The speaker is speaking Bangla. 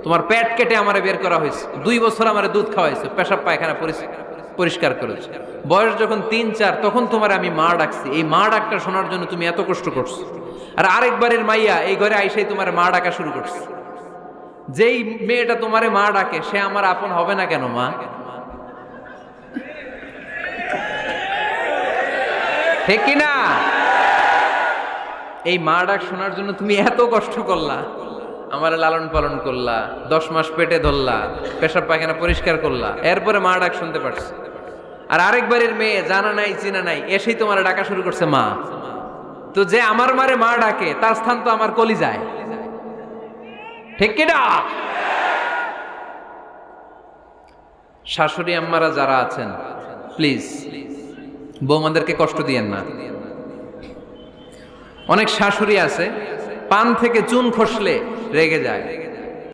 তোমার পেট কেটে আমারে বের করা হয়েছে, 2 বছর আমারে দুধ খাওয়াইছে, পেশাব পায়খানা পরিষ্কার করেছে, বয়স যখন 3-4 তখন তোমার আমি মা ডাকছি। এই মা ডাকটা শোনার জন্য তুমি এত কষ্ট করছো, আর আরেকবারের মাইয়া এই ঘরে আইসাই তোমার মা ডাকা শুরু করছে। যেই মেয়েটা তোমারে মা ডাকে সে আমার আপন হবে না কেন মা? ঠিক কিনা? এই মা ডাক শোনার জন্য তুমি এত কষ্ট করলা, আমার লালন পালন করলা, 10 মাস পেটে ধরলা, পেশাব পায়খানা পরিষ্কার করলা, এরপরে মা ডাক শুনতে পারছে। আর আরেকবারের মেয়ে জানা নাই চিনা নাই এসেই তোমার ডাকা শুরু করছে মা। তো যে আমার মারে মা ডাকে তার স্থান তো আমার কলিজায়, ঠিক কিনা? শাশুড়ি আম্মারা যারা আছেন প্লিজ বৌমাদেরকে কষ্ট দিয়েন না। অনেক শাশুড়ি আছে পান থেকে চুন খসলে রেগে যায়,